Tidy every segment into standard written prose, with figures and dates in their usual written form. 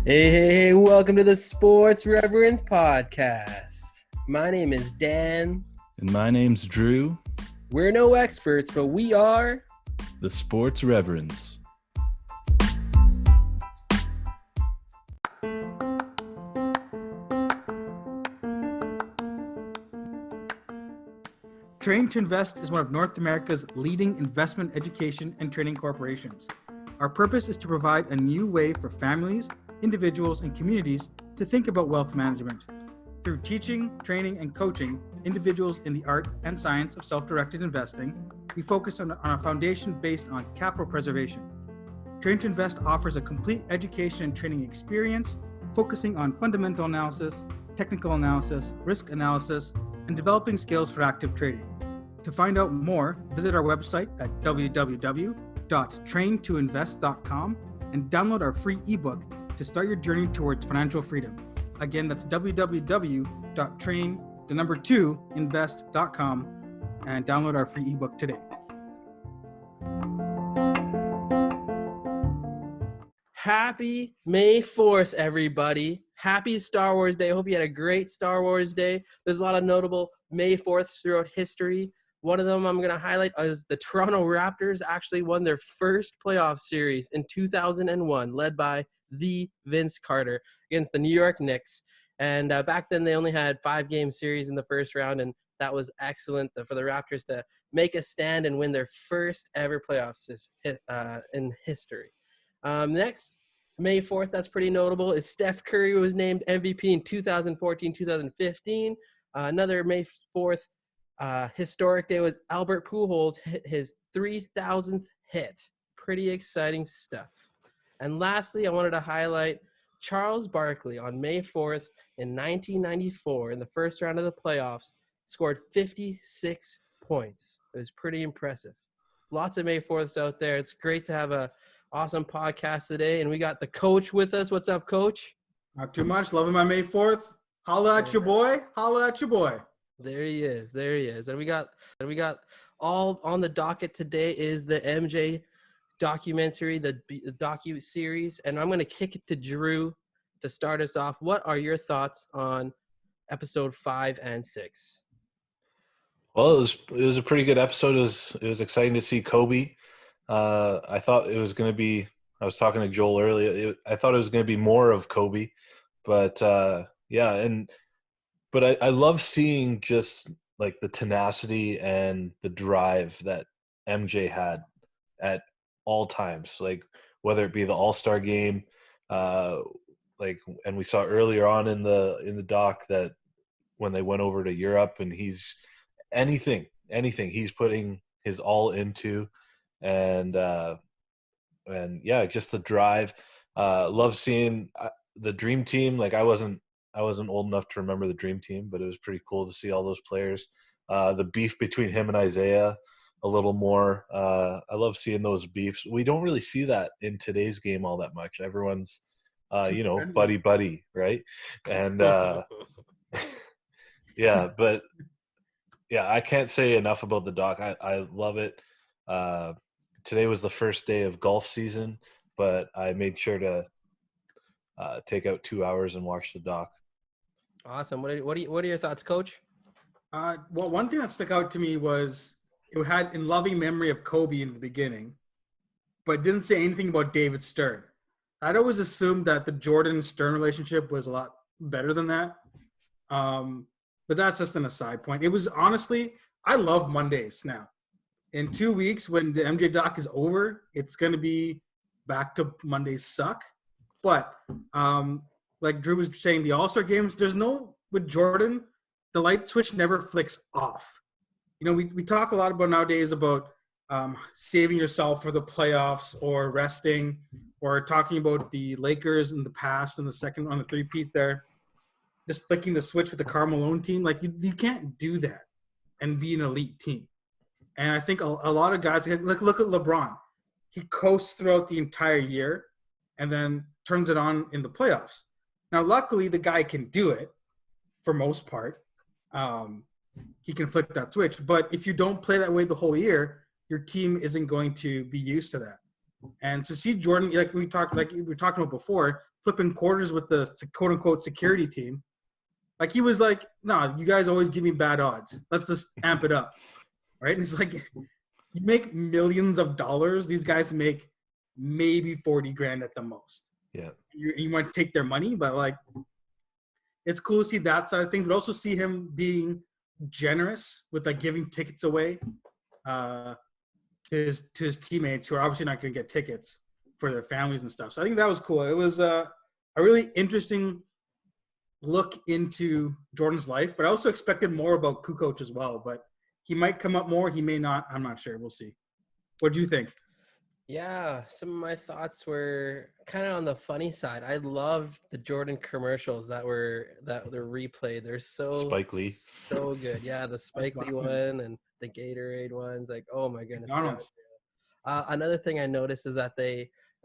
Hey, welcome to the Sports Reverends podcast. My name is Dan. And my name's Drew. We're no experts, but we are the Sports Reverends. Train to Invest is one of North America's leading investment education and training corporations. Our purpose is to provide a new way for families, individuals, and communities to think about wealth management. Through teaching, training, and coaching individuals in the art and science of self-directed investing, we focus on a foundation based on capital preservation. Train to Invest offers a complete education and training experience, focusing on fundamental analysis, technical analysis, risk analysis, and developing skills for active trading. To find out more, visit our website at www.traintoinvest.com and download our free ebook to start your journey towards financial freedom. Again, that's www.train2invest.com and download our free ebook today. Happy May 4th, everybody. Happy Star Wars Day. I hope you had a great Star Wars Day. There's a lot of notable May 4ths throughout history. One of them I'm going to highlight is the Toronto Raptors actually won their first playoff series in 2001, led by the Vince Carter against the New York Knicks. And back then, they only had 5-game series in the first round, and that was excellent for the Raptors to make a stand and win their first ever playoffs in history. Next, May 4th, that's pretty notable, is Steph Curry was named MVP in 2014-2015. Another May 4th historic day was Albert Pujols hit his 3,000th hit. Pretty exciting stuff. And lastly, I wanted to highlight Charles Barkley on May 4th in 1994 in the first round of the playoffs, scored 56 points. It was pretty impressive. Lots of May 4ths out there. It's great to have a awesome podcast today, and we got the coach with us. What's up, Coach? Not too much. Loving my May 4th. Holla at your boy. Holla at your boy. There he is. And we got all on the docket today is the MJ documentary, the docuseries, and I'm going to kick it to Drew to start us off. What are your thoughts on episode 5 and 6? Well, it was a pretty good episode. It was exciting to see Kobe. I thought it was going to be. I was talking to Joel earlier. I thought it was going to be more of Kobe, but But I love seeing just like the tenacity and the drive that MJ had at all times, like whether it be the All-Star game, and we saw earlier on in the doc that when they went over to Europe, and he's anything he's putting his all into, and just the drive. Love seeing the dream team. Like I wasn't old enough to remember the dream team, but it was pretty cool to see all those players. The beef between him and Isaiah a little more. I love seeing those beefs. We don't really see that in today's game all that much. Everyone's, buddy, right? And I can't say enough about the doc. I love it. Today was the first day of golf season, but I made sure to take out 2 hours and watch the doc. Awesome. What are your thoughts, Coach? One thing that stuck out to me was it had in loving memory of Kobe in the beginning, but didn't say anything about David Stern. I'd always assumed that the Jordan-Stern relationship was a lot better than that. But that's just an aside point. It was honestly, I love Mondays now. In 2 weeks, when the MJ doc is over, it's going to be back to Mondays suck. But like Drew was saying, the All-Star games, with Jordan, the light switch never flicks off. You know, we talk a lot about nowadays about saving yourself for the playoffs or resting, or talking about the Lakers in the past and the second on the three-peat there, just flicking the switch with the Karl Malone team. Like you can't do that and be an elite team. And I think a lot of guys, look at LeBron. He coasts throughout the entire year and then turns it on in the playoffs. Now, luckily, the guy can do it for most part. He can flick that switch. But if you don't play that way the whole year, your team isn't going to be used to that. And to see Jordan, like we were talking about before, flipping quarters with the quote unquote security team, like he was like, "No, you guys always give me bad odds. Let's just amp it up." Right? And it's like, you make millions of dollars. These guys make maybe 40 grand at the most. Yeah. You want to take their money, but like, it's cool to see that side of things, but also see him being generous with like giving tickets away to his teammates who are obviously not going to get tickets for their families and stuff. So I think that was cool. It was a really interesting look into Jordan's life, but I also expected more about Kukoc as well, but he might come up more. He may not. I'm not sure. We'll see. What do you think? Yeah, some of my thoughts were kind of on the funny side. I loved the Jordan commercials that were replayed. They're Spike Lee. so good. Yeah, the Spike Lee one and the Gatorade ones. Like, oh my goodness. McDonald's. Another thing I noticed is that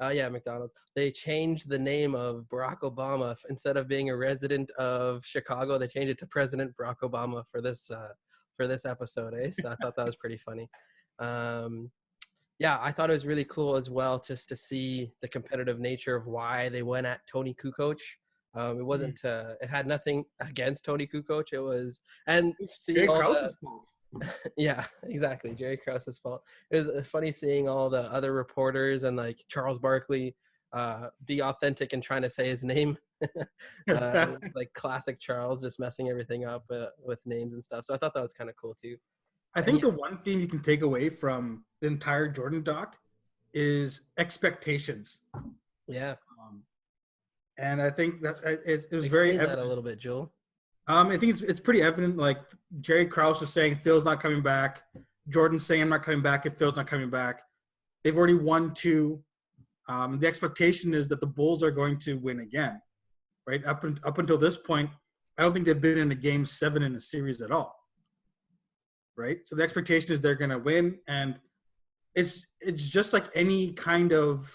McDonald's. They changed the name of Barack Obama. Instead of being a resident of Chicago, they changed it to President Barack Obama for this episode. So I thought that was pretty funny. I thought it was really cool as well just to see the competitive nature of why they went at Tony Kukoc. It wasn't it had nothing against Tony Kukoc. It was Jay Krause's fault. Yeah, exactly. Jerry Krause's fault. It was funny seeing all the other reporters and like Charles Barkley be authentic and trying to say his name. Like classic Charles, just messing everything up with names and stuff. So I thought that was kind of cool too. I think the one thing you can take away from the entire Jordan doc is expectations. Yeah. And I think that it was very evident. That a little bit, Joel. I think it's pretty evident. Like Jerry Krause was saying, Phil's not coming back. Jordan's saying, I'm not coming back if Phil's not coming back. They've already won 2. The expectation is that the Bulls are going to win again, right? Up until this point, I don't think they've been in a game 7 in a series at all, right? So the expectation is they're going to win, and it's just like any kind of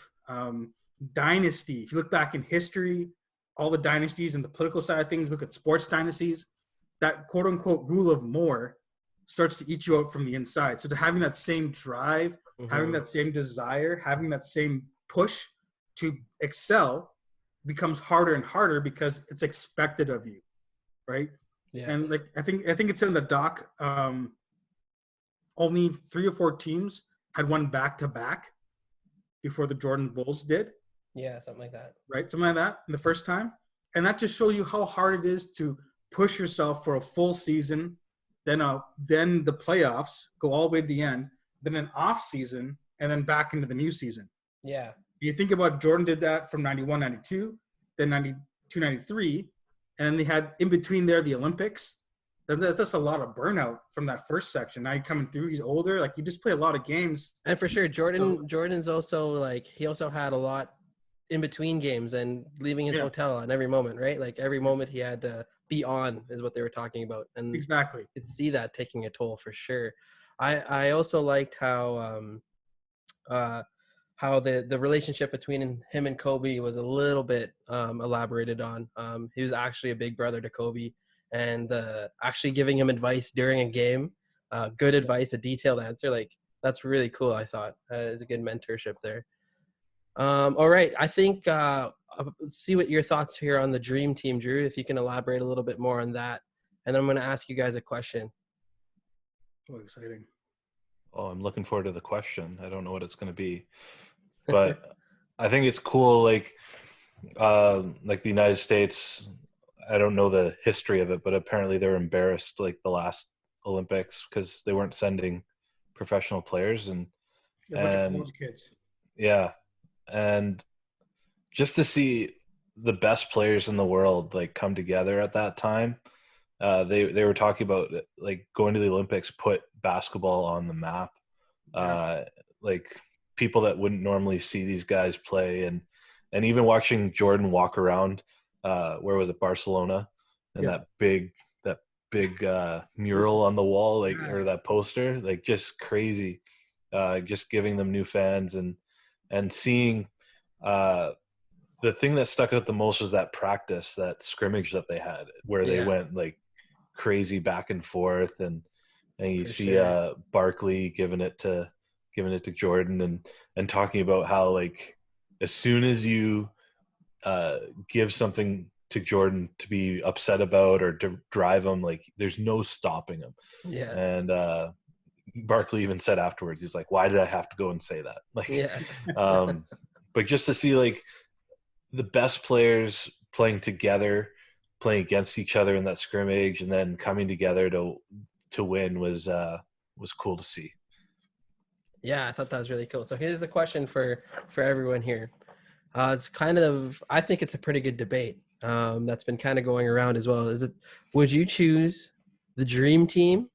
dynasty. If you look back in history, all the dynasties and the political side of things, look at sports dynasties, that quote unquote rule of more starts to eat you out from the inside. So to having that same drive, having that same desire, having that same push to excel becomes harder and harder because it's expected of you, right? Yeah. And like I think it's in the doc. Only 3 or 4 teams had won back-to-back before the Jordan Bulls did. Yeah, something like that. Right, something like that, the first time. And that just shows you how hard it is to push yourself for a full season, then the playoffs, go all the way to the end, then an off season, and then back into the new season. Yeah. You think about Jordan did that from 91, 92, then 92, 93, and then they had in between there the Olympics. That's a lot of burnout from that first section. Now you're coming through, he's older, like you just play a lot of games. And for sure, Jordan's also like, he also had a lot in between games and leaving his hotel on every moment, right? Like every moment he had to be on is what they were talking about. And exactly, you could see that taking a toll for sure. I also liked how the relationship between him and Kobe was a little bit elaborated on. He was actually a big brother to Kobe, and actually giving him advice during a game, good advice, a detailed answer. Like that's really cool. I thought it was a good mentorship there. All right. I think see what your thoughts here on the dream team, Drew, if you can elaborate a little bit more on that. And then I'm going to ask you guys a question. Oh, exciting. Oh, I'm looking forward to the question. I don't know what it's going to be, but I think it's cool. Like the United States, I don't know the history of it, but apparently they were embarrassed like the last Olympics because they weren't sending professional players and college kids. Yeah. And just to see the best players in the world like come together at that time, they were talking about like going to the Olympics put basketball on the map. Like people that wouldn't normally see these guys play, and even watching Jordan walk around, where was it, Barcelona, and that big mural on the wall, like or that poster, like just crazy, just giving them new fans and seeing the thing that stuck out the most was that practice, that scrimmage that they had where they went like crazy back and forth, and you see Barkley giving it to giving it to Jordan and talking about how like as soon as you give something to Jordan to be upset about or to drive him, like there's no stopping him. Yeah. And Barkley even said afterwards, he's like, why did I have to go and say that? Like, Yeah. but just to see like the best players playing together, playing against each other in that scrimmage, and then coming together to win was cool to see. Yeah, I thought that was really cool. So here's the question for everyone here. It's kind of, I think it's a pretty good debate that's been kind of going around as well. Would you choose the dream team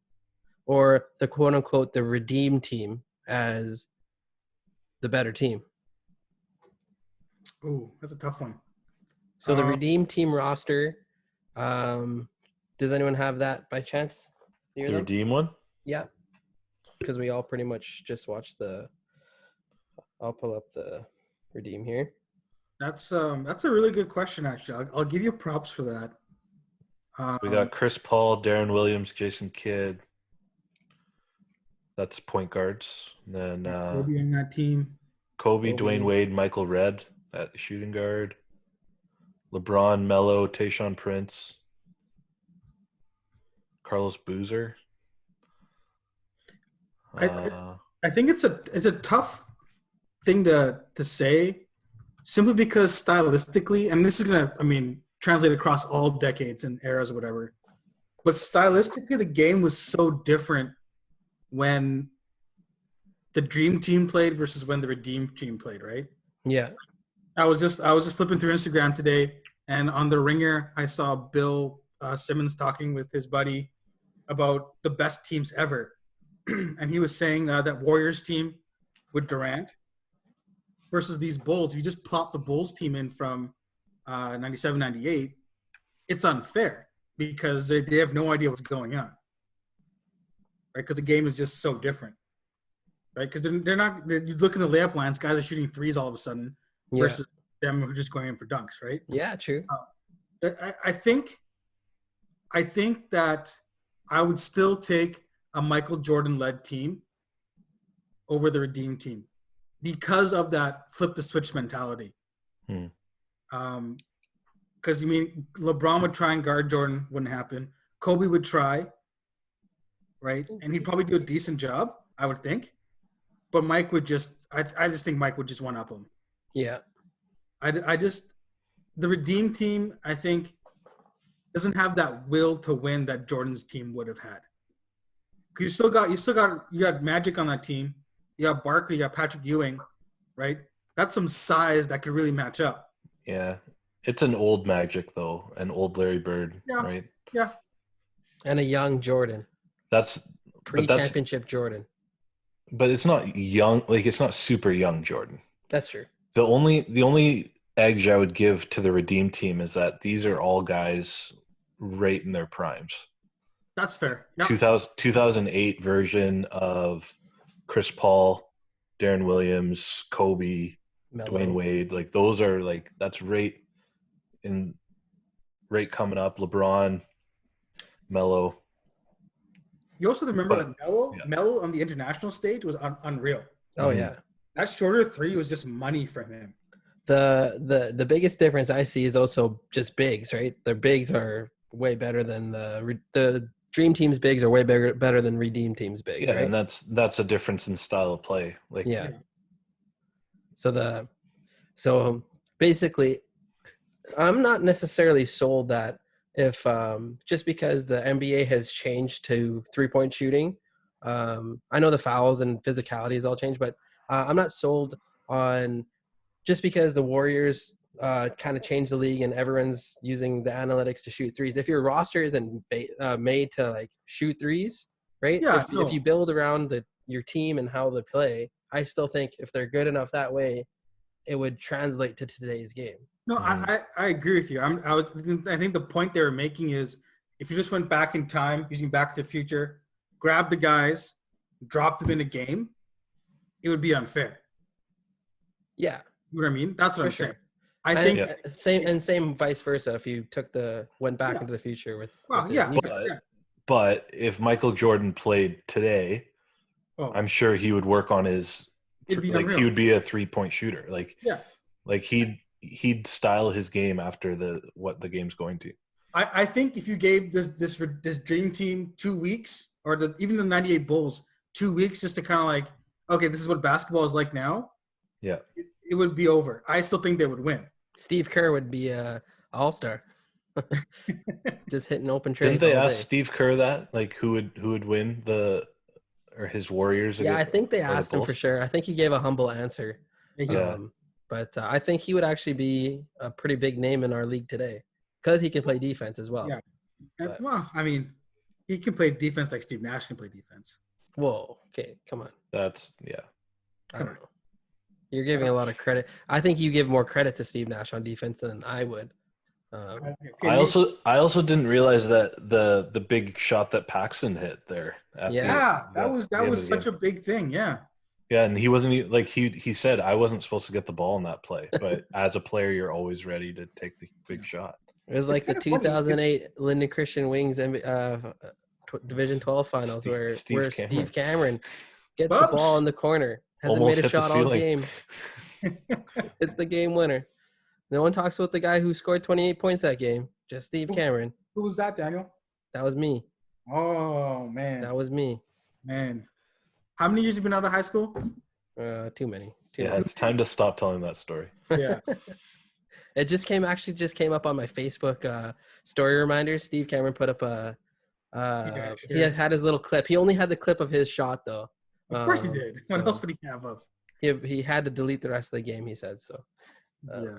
or the quote unquote the redeem team as the better team? Ooh, that's a tough one. So the redeem team roster, does anyone have that by chance? The redeem one? Yeah, because we all pretty much just watched I'll pull up the redeem here. That's a really good question, actually. I'll give you props for that. So we got Chris Paul, Darren Williams, Jason Kidd. That's point guards. And then Kobe on that team. Kobe, Dwayne Wade, Michael Redd at shooting guard. LeBron, Melo, Tayshaun Prince, Carlos Boozer. I think it's a tough thing to say, simply because stylistically, and this is gonna, translate across all decades and eras or whatever, but stylistically, the game was so different when the Dream Team played versus when the Redeem Team played, right? Yeah. I was just flipping through Instagram today, and on the Ringer, I saw Bill Simmons talking with his buddy about the best teams ever, and he was saying that Warriors team with Durant versus these Bulls. If you just plop the Bulls team in from 97, 98, it's unfair because they have no idea what's going on, right? Because the game is just so different, right? Because they're not. You look in the layup lines, guys are shooting threes all of a sudden versus them who are just going in for dunks, right? Yeah, true. I think that I would still take a Michael Jordan-led team over the Redeem team because of that flip the switch mentality. Because LeBron would try and guard Jordan, wouldn't happen. Kobe would try, right? And he'd probably do a decent job, I would think. But Mike would I just think Mike would just one up him. Yeah. The Redeem team, I think, doesn't have that will to win that Jordan's team would have had. Because you got Magic on that team. You got Barkley, you got Patrick Ewing, right? That's some size that could really match up. Yeah. It's an old Magic, though, an old Larry Bird, right? Yeah. And a young Jordan. That's pre-championship Jordan. But it's not young, like it's not super young Jordan. That's true. The only edge I would give to the Redeem team is that these are all guys right in their primes. That's fair. Yep. 2008 version of Chris Paul, Darren Williams, Kobe, Melo. Dwayne Wade, like those are like that's right coming up. LeBron, Melo. You also remember that Melo on the international stage was unreal. Oh yeah, that shorter three was just money from him. The biggest difference I see is also just bigs, right? Their bigs are way better than the Dream Team's bigs are way better than Redeem Team's bigs. Yeah, right? And that's a difference in style of play. Like yeah. So basically, I'm not necessarily sold that if just because the NBA has changed to 3-point shooting, I know the fouls and physicality has all changed, but I'm not sold on just because the Warriors kind of changed the league and everyone's using the analytics to shoot threes. If your roster isn't made to like shoot threes, right? Yeah, if you build around your team and how they play, I still think if they're good enough that way, it would translate to today's game. No, I agree with you. I think the point they were making is if you just went back in time using Back to the Future, grab the guys, drop them in a game, it would be unfair. Yeah. You know what I mean? That's what I'm saying. I think same vice versa. If you went back into the future with but if Michael Jordan played today, Oh, I'm sure he would work on his it'd be like unreal. he would be a 3-point shooter. Yeah. Like he'd style his game after what the game's going to. I think if you gave this dream team 2 weeks, or even the '98 Bulls 2 weeks, just to kind of like, okay, this is what basketball is like now, Yeah. it would be over. I still think they would win. Steve Kerr would be a all-star. Just hitting open Didn't trays they all ask day. Steve Kerr that? Like who would win or his Warriors Yeah, I against think they or the asked him for Bulls? sure. I think he gave a humble answer. Yeah. But I think he would actually be a pretty big name in our league today because he can play defense as well. Yeah. And, But- well, I mean, he can play defense like Steve Nash can play defense. Whoa. Okay, come on. That's yeah. I don't know. You're giving a lot of credit. I think you give more credit to Steve Nash on defense than I would. I also didn't realize that the big shot that Paxson hit there. That was such a big thing. Yeah. Yeah, and he wasn't like he said I wasn't supposed to get the ball in that play, but as a player you're always ready to take the big shot. It was like the 2008 Linden Christian Wings Division 12 finals where Steve Cameron gets the ball in the corner, hasn't Almost made a hit the shot all ceiling. game. It's the game winner. No one talks about the guy who scored 28 points that game. Just Steve Cameron. Who was that, Daniel? That was me. Oh man. That was me. Man. How many years have you been out of high school? Too many. Yeah, it's time to stop telling that story. Yeah. It just came up on my Facebook story reminders. Steve Cameron put up he had his little clip. He only had the clip of his shot though. Of course he did. What else would he have of? He had to delete the rest of the game, he said. So Yeah.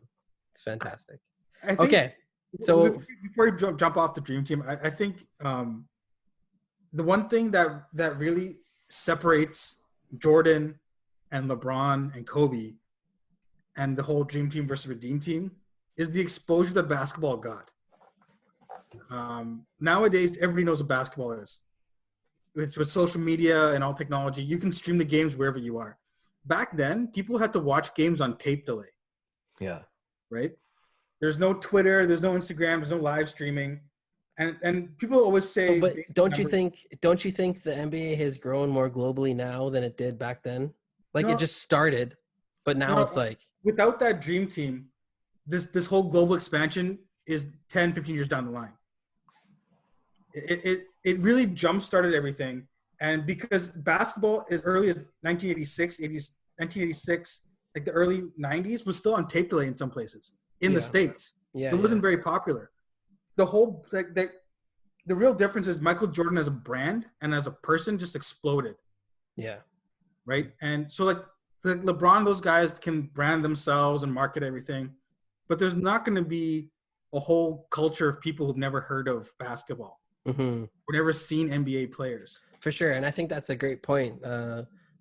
it's fantastic. I think, Okay. So before you jump off the dream team, I think the one thing that really separates Jordan and LeBron and Kobe and the whole dream team versus redeem team is the exposure that basketball got. Nowadays, everybody knows what basketball is. With social media and all technology, you can stream the games wherever you are. Back then, people had to watch games on tape delay. Yeah. Right? There's no Twitter, there's no Instagram, there's no live streaming. And people always say but don't you think the NBA has grown more globally now than it did back then? Like it just started, but now it's like without that dream team, this whole global expansion is 10, 15 years down the line. It really jump-started everything. And because basketball as early as 1986, like the early 90s, was still on tape delay in some places in the States. Yeah, it wasn't very popular. The whole the real difference is Michael Jordan as a brand and as a person just exploded. Yeah. Right. And so like the LeBron, those guys can brand themselves and market everything, but there's not going to be a whole culture of people who've never heard of basketball or never seen NBA players. For sure. And I think that's a great point.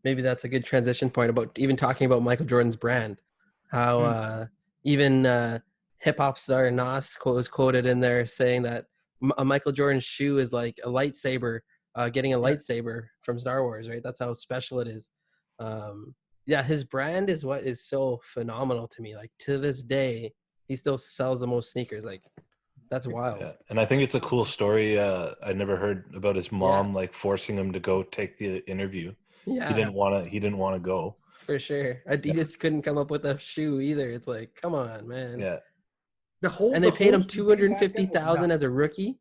Maybe that's a good transition point about even talking about Michael Jordan's brand. How even hip hop star Nas was quoted in there saying that a Michael Jordan shoe is like a lightsaber, getting a lightsaber from Star Wars, right? That's how special it is. His brand is what is so phenomenal to me. Like to this day, he still sells the most sneakers. Like that's wild. Yeah. And I think it's a cool story. I never heard about his mom like forcing him to go take the interview. Yeah. He didn't want to go. For sure. Adidas couldn't come up with a shoe either. It's like, come on, man. Yeah. They paid him $250,000 as a rookie.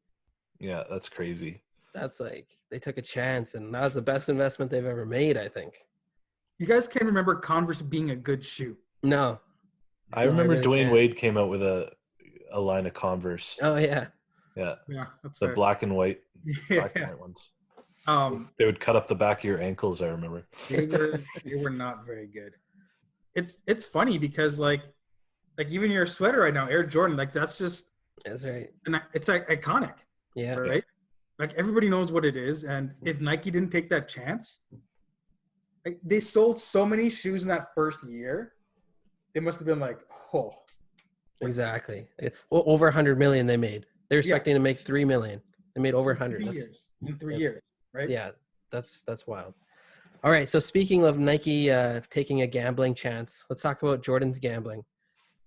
Yeah, that's crazy. That's like they took a chance, and that was the best investment they've ever made, I think. You guys can't remember Converse being a good shoe. No. I remember Dwayne Wade came out with a line of Converse. Oh yeah. Yeah, that's the fair. black and white ones. They would cut up the back of your ankles, I remember. They were not very good. It's funny because like even your sweater right now, Air Jordan, like that's right. And it's like iconic. Yeah. Right? Like everybody knows what it is. And if Nike didn't take that chance, like they sold so many shoes in that first year, they must have been like, oh. Exactly. Well, over 100 million they made. They were expecting to make 3 million. They made over 100. In 3 years, right? Yeah, that's wild. All right, so speaking of Nike taking a gambling chance, let's talk about Jordan's gambling.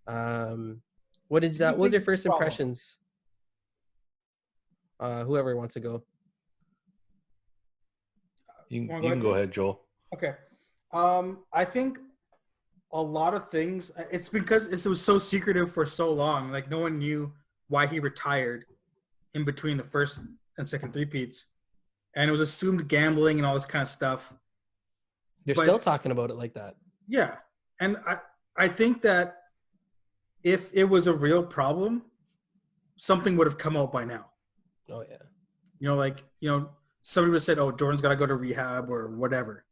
What was your first impressions? Whoever wants to go. You Wanna can go Tim? ahead, Joel. Okay. I think a lot of things. It's because it was so secretive for so long. Like no one knew why he retired in between the first and second three-peats, and it was assumed gambling and all this kind of stuff. You're But still talking about it like that. yeah, and I think that if it was a real problem, something would have come out by now. Oh yeah. Somebody would have said, "Oh, Jordan's got to go to rehab or whatever."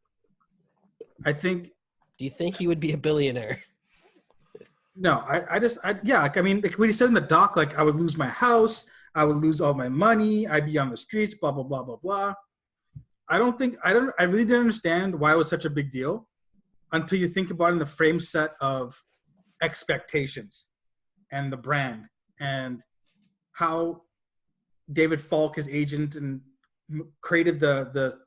I think Do you think he would be a billionaire? no. Yeah. Like, I mean, like when he said in the doc, like I would lose my house, I would lose all my money, I'd be on the streets, blah blah blah blah blah. I really didn't understand why it was such a big deal until you think about it in the frame set of expectations and the brand and how David Falk, his agent, and created the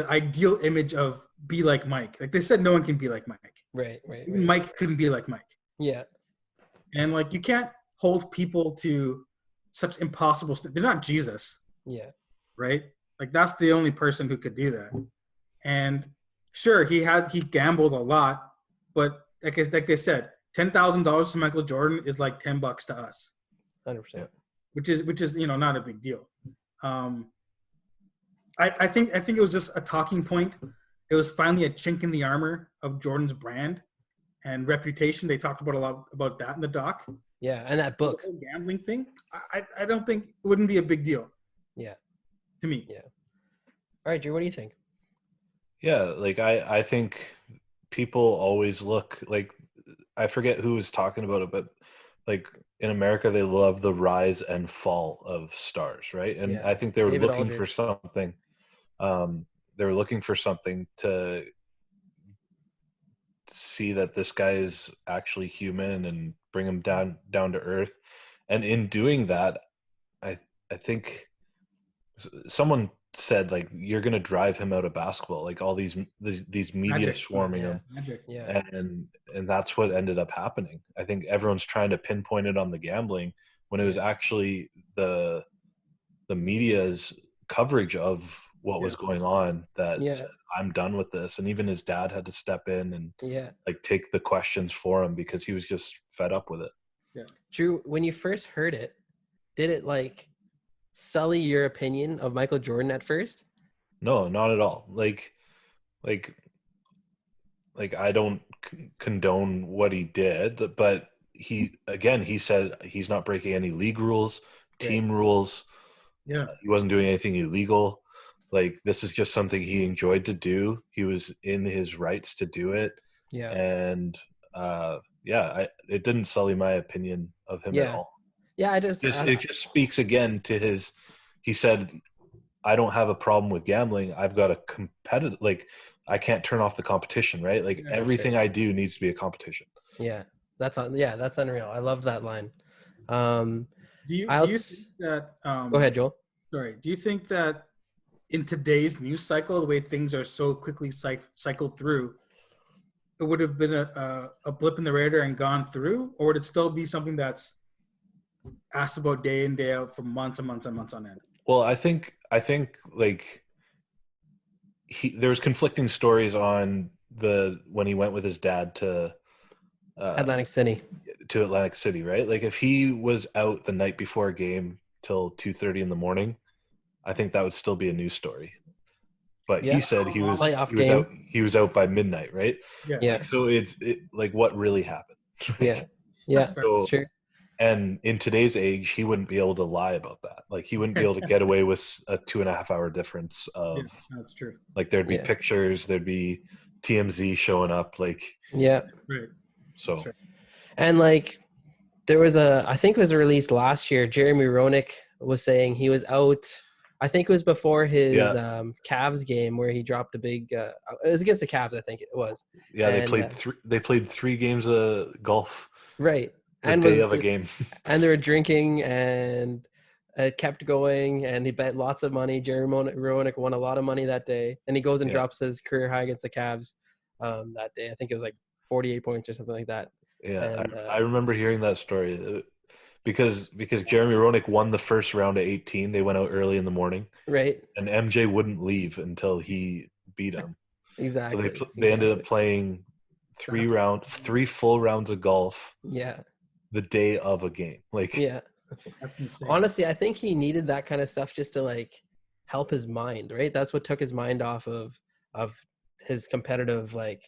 ideal image of be like Mike. Like they said, no one can be like Mike. Right. Even Mike couldn't be like Mike. Yeah. And like you can't hold people to such impossible. They're not Jesus, Yeah. right? Like that's the only person who could do that. And sure, he gambled a lot, but like they said, $10,000 to Michael Jordan is like $10 to us. 100%. Which is not a big deal. I think it was just a talking point. It was finally a chink in the armor of Jordan's brand and reputation. They talked about a lot about that in the doc. Yeah, and that book. The whole gambling thing. I don't think it wouldn't be a big deal. Yeah. To me. Yeah. All right, Drew, what do you think? Yeah, like I think people always look like, I forget who was talking about it, but like in America they love the rise and fall of stars, right? And Yeah. I think they were David looking Aldridge. for something. They were looking for something to see that this guy is actually human and bring him down to earth. And in doing that, I think someone said like you're going to drive him out of basketball, like all these media Magic. swarming Yeah. him. Magic. Yeah. And that's what ended up happening. I think everyone's trying to pinpoint it on the gambling when it was actually the media's coverage of what was going on that said, I'm done with this. And even his dad had to step in and like take the questions for him because he was just fed up with it. Yeah. Drew, when you first heard it, did it like sully your opinion of Michael Jordan at first? No, not at all. Like I don't condone what he did, but he said he's not breaking any league rules, team rules. Yeah. He wasn't doing anything illegal. Like this is just something he enjoyed to do. He was in his rights to do it. Yeah. And it didn't sully my opinion of him at all. Yeah, it just speaks again to his. He said, "I don't have a problem with gambling. I've got a competitive. Like, I can't turn off the competition, right? Like everything I do needs to be a competition." Yeah, that's unreal. I love that line. Do you think that? Go ahead, Joel. Sorry. Do you think that in today's news cycle, the way things are so quickly cycled through, it would have been a blip in the radar and gone through, or would it still be something that's asked about day in day out for months and months and months on end? Well, I think like there was conflicting stories on when he went with his dad to Atlantic City, right? Like if he was out the night before a game till 2:30 in the morning, I think that would still be a news story. But he said he was out by midnight, right? Yeah. Like, so it's like what really happened. Yeah, That's that's true. And in today's age, he wouldn't be able to lie about that. Like he wouldn't be able to get away with a 2.5 hour difference of. Yeah, that's true. Like there'd be pictures, there'd be TMZ showing up, like. Right. So. And like, there was I think it was released last year. Jeremy Roenick was saying he was out. I think it was before his Cavs game where he dropped a big. It was against the Cavs, I think it was. Yeah, they played 3 games of golf. Right. The day of a game. And they were drinking and it kept going and he bet lots of money. Jeremy Roenick won a lot of money that day. And he goes and drops his career high against the Cavs that day. I think it was like 48 points or something like that. Yeah, and, I remember hearing that story. because Jeremy Roenick won the first round at 18. They went out early in the morning, Right. and MJ wouldn't leave until he beat him. Exactly. So they ended up playing three full rounds of golf Yeah. the day of a game. Like, Yeah. That's insane. Honestly, I think he needed that kind of stuff just to like help his mind, right? That's what took his mind off of his competitive like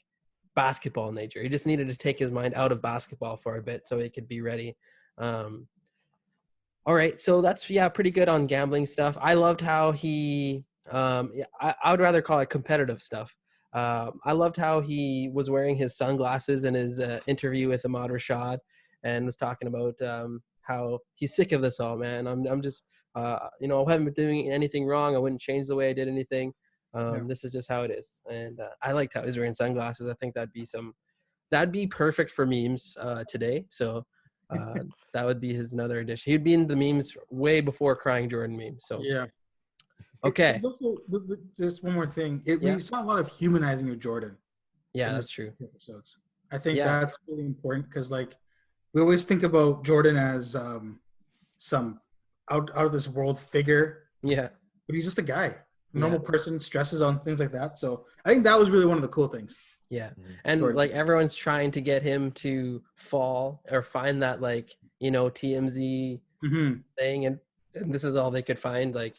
basketball nature. He just needed to take his mind out of basketball for a bit so he could be ready. All right, so that's pretty good on gambling stuff. I loved how he I would rather call it competitive stuff. I loved how he was wearing his sunglasses in his interview with Ahmad Rashad and was talking about how he's sick of this all, man. I'm just I haven't been doing anything wrong. I wouldn't change the way I did anything. This is just how it is. And I liked how he's wearing sunglasses. I think that'd be perfect for memes today. So that would be his another addition. He'd be in the memes way before Crying Jordan memes. So Yeah. okay. There's also just one more thing. Yeah. We saw a lot of humanizing of Jordan. Yeah, that's true. Episodes. I think that's really important because, like, we always think about Jordan as some out of this world figure. Yeah. But he's just a guy, a normal person, stresses on things like that. So I think that was really one of the cool things. Yeah. And Jordan, like, everyone's trying to get him to fall or find that, like, TMZ thing. And this is all they could find. Like,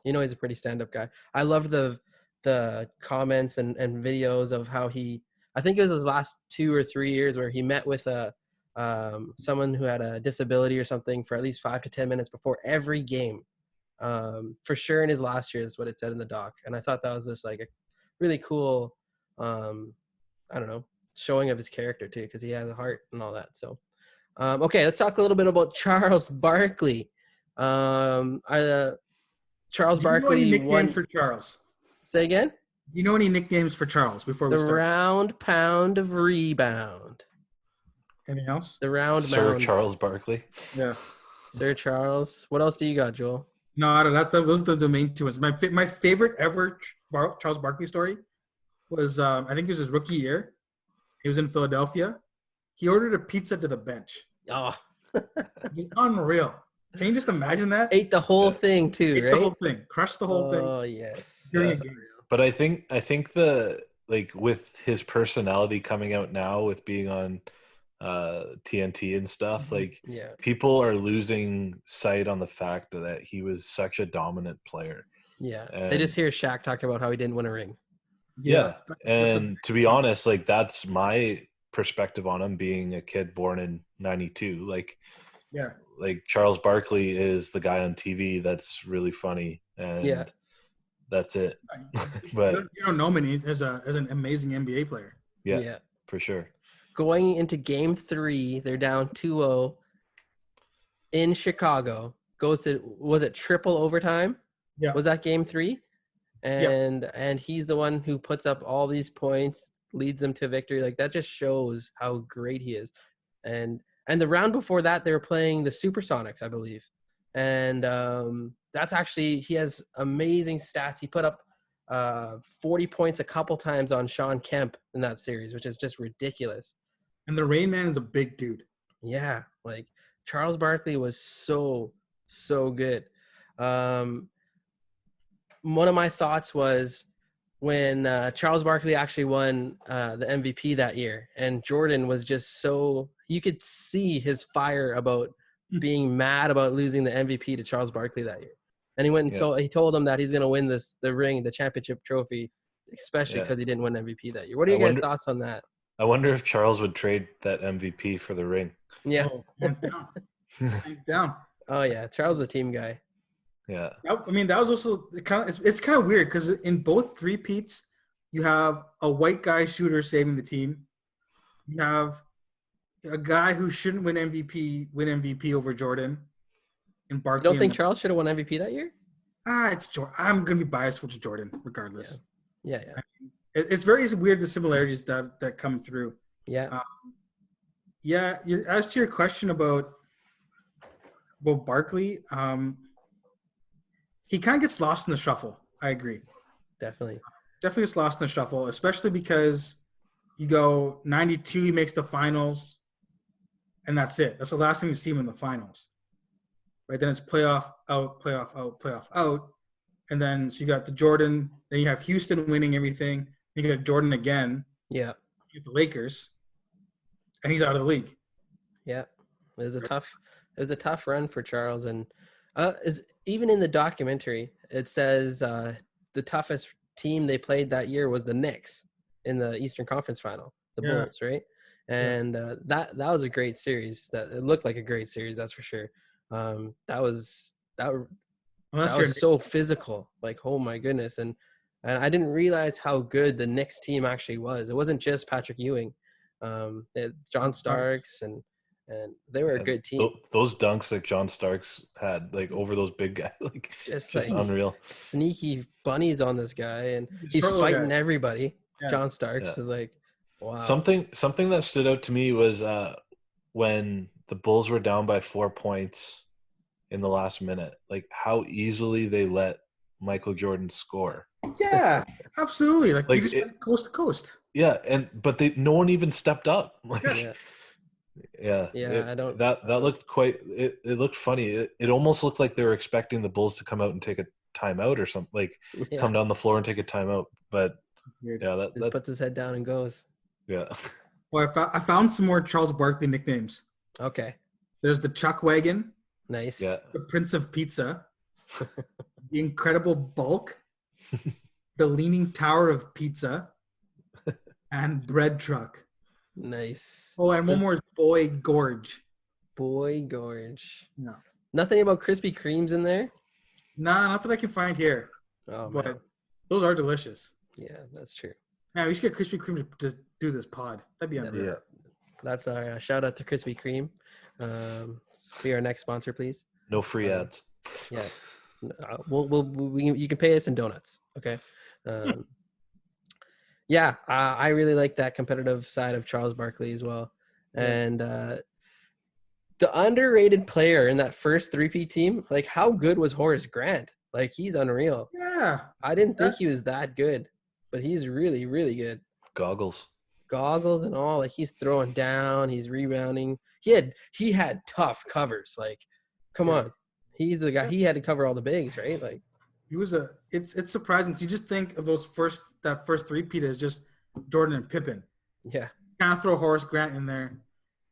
he's a pretty stand-up guy. I love the comments and videos of how I think it was his last 2 or 3 years where he met with someone who had a disability or something for at least 5 to 10 minutes before every game. For sure in his last year is what it said in the doc. And I thought that was just like a really cool, I don't know, showing of his character too, because he has a heart and all that. So, okay, let's talk a little bit about Charles Barkley. Charles Barkley. Do you know any nicknames for Charles? Say again? Do you know any nicknames for Charles before we start? The round pound of rebound. Anything else? The round Sir mound. Charles Barkley. Yeah. Sir Charles. What else do you got, Joel? No, those are the main two ones. My favorite ever Charles Barkley story was I think it was his rookie year. He was in Philadelphia. He ordered a pizza to the bench. Oh, just unreal. Can you just imagine that? Ate the whole thing too, Ate right? the whole thing. Crushed the whole thing. Oh yes. But I think the with his personality coming out now with being on TNT and stuff, people are losing sight on the fact that he was such a dominant player. Yeah. They just hear Shaq talking about how he didn't win a ring. Yeah. And to be honest, like, that's my perspective on him, being a kid born in 92. Like, Charles Barkley is the guy on TV that's really funny, and that's it. But you don't know him as an amazing NBA player. Yeah, for sure. Going into game 3, they're down 2-0 in Chicago. Was it triple overtime? Yeah. Was that game 3? And he's the one who puts up all these points, leads them to victory. Like, that just shows how great he is. And the round before that, they were playing the Supersonics, I believe. And that's actually, he has amazing stats. He put up 40 points a couple times on Sean Kemp in that series, which is just ridiculous. And the Rain Man is a big dude. Yeah, like, Charles Barkley was so good. One of my thoughts was when Charles Barkley actually won the MVP that year, and Jordan was just you could see his fire about being mad about losing the MVP to Charles Barkley that year. And he went and he told him that he's going to win the championship trophy, especially because he didn't win MVP that year. What are your guys' thoughts on that? I wonder if Charles would trade that MVP for the ring. Yeah. Oh, hands down. Hands down. Oh, yeah. Charles is a team guy. Yeah. I mean, that was also it's kind of weird because in both three-peats, you have a white guy shooter saving the team. You have a guy who shouldn't win MVP over Jordan. And Barkley. You don't think Charles should have won MVP that year? It's Jordan. I'm going to be biased towards Jordan regardless. Yeah. It's very weird, the similarities that come through. Yeah. As to your question about Barkley, he kind of gets lost in the shuffle. I agree. Definitely gets lost in the shuffle, especially because you go 92, he makes the finals, and that's it. That's the last time you see him in the finals. right? Then it's playoff out, playoff out, playoff out. And then so you got the Jordan, then you have Houston winning everything. You got Jordan again. Yeah. You get the Lakers, and he's out of the league. Yeah. It was a tough run for Charles. And is even in the documentary, it says the toughest team they played that year was the Knicks in the Eastern Conference Final, the Bulls, right? And that was a great series. That it looked like a great series, that's for sure. That was so physical. Like, oh my goodness. And I didn't realize how good the Knicks team actually was. It wasn't just Patrick Ewing. John Starks and they were a good team. Those dunks that John Starks had, like over those big guys, like just like unreal. Sneaky bunnies on this guy, and he's fighting everybody. Yeah. John Starks is like, wow. Something that stood out to me was when the Bulls were down by 4 points in the last minute, like how easily they let Michael Jordan score. Yeah, absolutely. Like he just went coast to coast. Yeah, but no one even stepped up. Like, yeah. That looked it looked funny. It almost looked like they were expecting the Bulls to come out and take a timeout or something, like come down the floor and take a timeout. But that puts his head down and goes. Yeah. Well, I found some more Charles Barkley nicknames. Okay. There's the Chuck Wagon. Nice. Yeah. The Prince of Pizza. The Incredible Bulk. The Leaning Tower of Pizza. And Bread Truck. Nice. Oh, and one more is Boy Gorge. Boy Gorge. No. Nothing about Krispy Kremes in there? Nah, not that I can find here. Oh, but man. Those are delicious. Yeah, that's true. Yeah, we should get Krispy Kreme to do this pod. That'd be unreal. Yeah. That's our shout out to Krispy Kreme. Be our next sponsor, please. No free ads. Yeah. You can pay us in donuts. Okay. Yeah, I really like that competitive side of Charles Barkley as well. And the underrated player in that first 3P team, like how good was Horace Grant? Like he's unreal. Yeah. I didn't think he was that good, but he's really, really good. Goggles and all. Like he's throwing down, he's rebounding. He had tough covers. Like, come on. He's the guy. He had to cover all the bigs, right? Like he was it's surprising. You just think of that first three-peat as just Jordan and Pippen. Yeah. Kind of throw Horace Grant in there.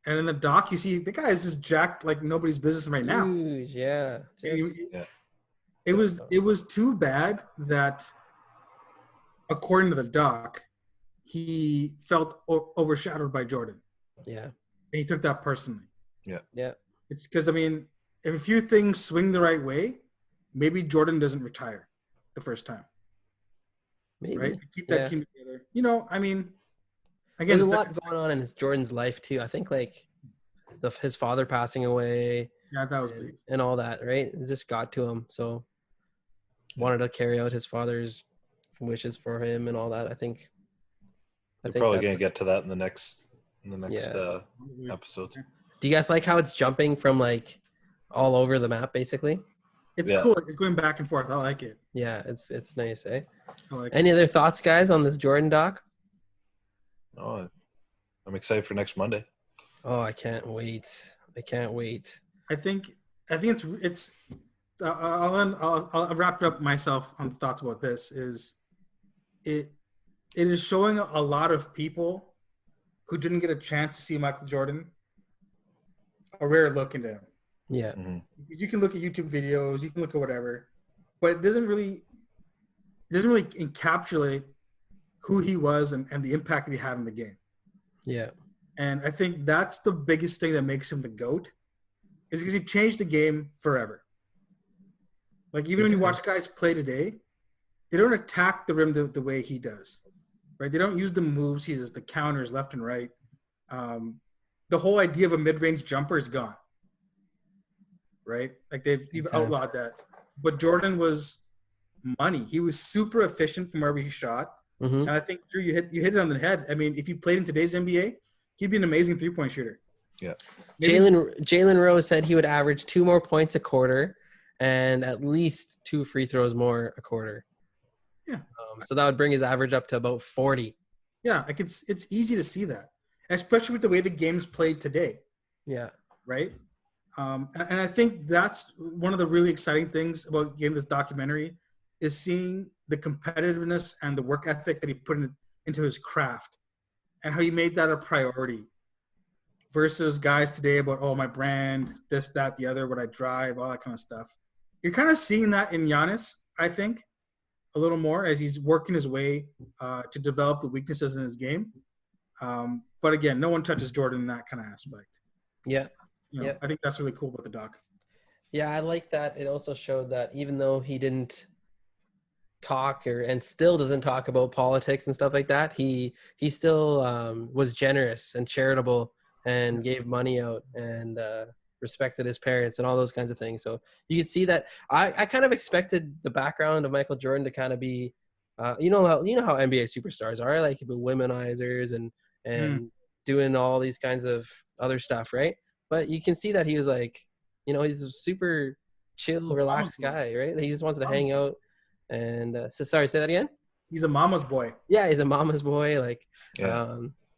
And in the doc, you see the guy is just jacked like nobody's business right now. Huge, yeah. It was too bad that, according to the doc, he felt overshadowed by Jordan. Yeah. And he took that personally. Yeah. Yeah. It's because, I mean, if a few things swing the right way, maybe Jordan doesn't retire the first time. Maybe. Right? Keep that team together. You know, I mean, again, there's a lot going on in Jordan's life too. I think like his father passing away. Yeah, that was big. And all that, right? It just got to him. So wanted to carry out his father's wishes for him and all that. I think they're probably going to get to that in the next episodes. Do you guys like how it's jumping from like all over the map basically? It's cool. It's going back and forth. I like it. Yeah, it's nice, eh? Like Any other thoughts, guys, on this Jordan doc? Oh, I'm excited for next Monday. Oh, I can't wait. I think it's. I'll wrap it up myself on thoughts about this. It is showing a lot of people who didn't get a chance to see Michael Jordan a rare look into him. Yeah. Mm-hmm. You can look at YouTube videos, you can look at whatever, but it doesn't really encapsulate who he was and the impact that he had in the game. Yeah. And I think that's the biggest thing that makes him the GOAT, is because he changed the game forever. Like even when you watch guys play today, they don't attack the rim the way he does, right? They don't use the moves. He does the counters left and right. The whole idea of a mid-range jumper is gone, right? Like you've outlawed that. But Jordan was money. He was super efficient from wherever he shot. Mm-hmm. And I think, Drew, you hit it on the head. I mean, if he played in today's NBA, he'd be an amazing three-point shooter. Yeah. Jalen Rose said he would average 2 more points a quarter and at least 2 free throws more a quarter. Yeah. So that would bring his average up to about 40. Yeah, like it's easy to see that, especially with the way the game's played today. Yeah. Right? And I think that's one of the really exciting things about getting this documentary is seeing the competitiveness and the work ethic that he put into his craft and how he made that a priority versus guys today about, oh, my brand, this, that, the other, what I drive, all that kind of stuff. You're kind of seeing that in Giannis, I think, a little more as he's working his way to develop the weaknesses in his game. But again, no one touches Jordan in that kind of aspect. Yeah. I think that's really cool about the doc. Yeah, I like that. It also showed that even though he didn't talk and still doesn't talk about politics and stuff like that, he still was generous and charitable and gave money out and respected his parents and all those kinds of things. So you can see that I kind of expected the background of Michael Jordan to kind of be you know how NBA superstars are, like womenizers and doing all these kinds of other stuff, right? But you can see that he was like, he's a super chill, relaxed guy, right? He just wants to hang out. And sorry, say that again? He's a mama's boy. Yeah, he's a mama's boy. Like,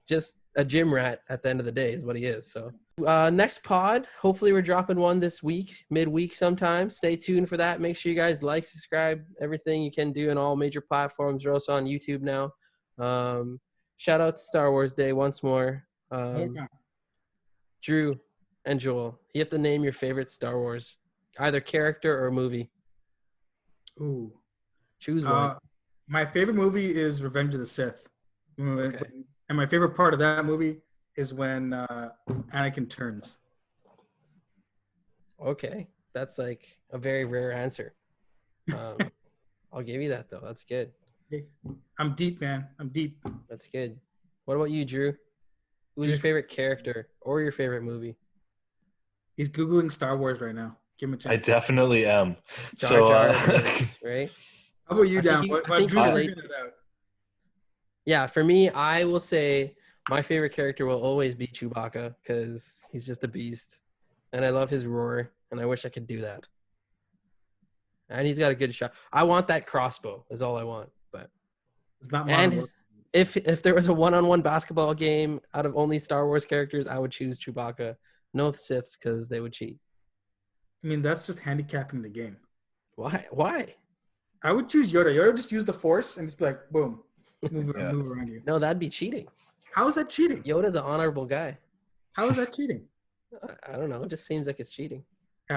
just a gym rat at the end of the day is what he is. So next pod, hopefully we're dropping one this week, midweek sometime. Stay tuned for that. Make sure you guys like, subscribe, everything you can do on all major platforms. We're also on YouTube now. Shout out to Star Wars Day once more. Drew and Joel, you have to name your favorite Star Wars, either character or movie. Ooh. Choose one. My favorite movie is Revenge of the Sith. Okay. And my favorite part of that movie is when Anakin turns. Okay. That's like a very rare answer. I'll give you that, though. That's good. I'm deep, man. I'm deep. That's good. What about you, Drew? Who's your favorite character or your favorite movie? He's Googling Star Wars right now. Give him a chance. I definitely am. Jar Jar, right? How about you, Dan? What Drew's figuring it out? Yeah, for me, I will say my favorite character will always be Chewbacca because he's just a beast. And I love his roar, and I wish I could do that. And he's got a good shot. I want that crossbow is all I want. But it's not and if there was a one-on-one basketball game out of only Star Wars characters, I would choose Chewbacca. No Siths because they would cheat. I mean, that's just handicapping the game. Why? I would choose Yoda. Yoda just use the Force and just be like, boom, move around you. No, that'd be cheating. How is that cheating? Yoda's an honorable guy. How is that cheating? I don't know. It just seems like it's cheating.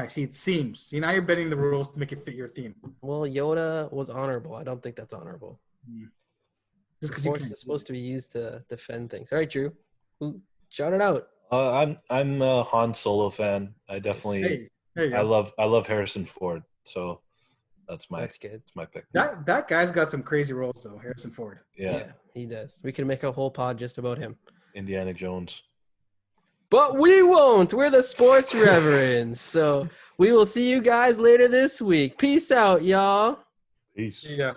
See, it seems. See, now you're bending the rules to make it fit your theme. Well, Yoda was honorable. I don't think that's honorable. Just because Force is supposed to be used to defend things. All right, Drew. Shout it out. I'm a Han Solo fan. I definitely. I love Harrison Ford. So that's good. It's my pick. That guy's got some crazy roles though, Harrison Ford. Yeah, he does. We can make a whole pod just about him. Indiana Jones. But we won't. We're the Sports Reverends. So we will see you guys later this week. Peace out, y'all. Peace. Yeah.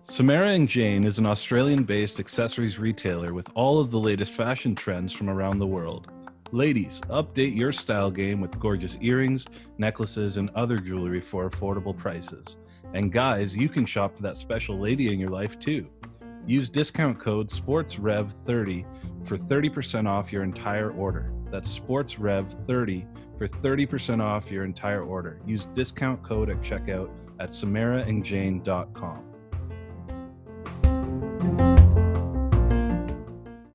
Samara & Jane is an Australian-based accessories retailer with all of the latest fashion trends from around the world. Ladies, update your style game with gorgeous earrings, necklaces, and other jewelry for affordable prices. And guys, you can shop for that special lady in your life too. Use discount code SPORTSREV30 for 30% off your entire order. That's SPORTSREV30 for 30% off your entire order. Use discount code at checkout at SamaraandJane.com.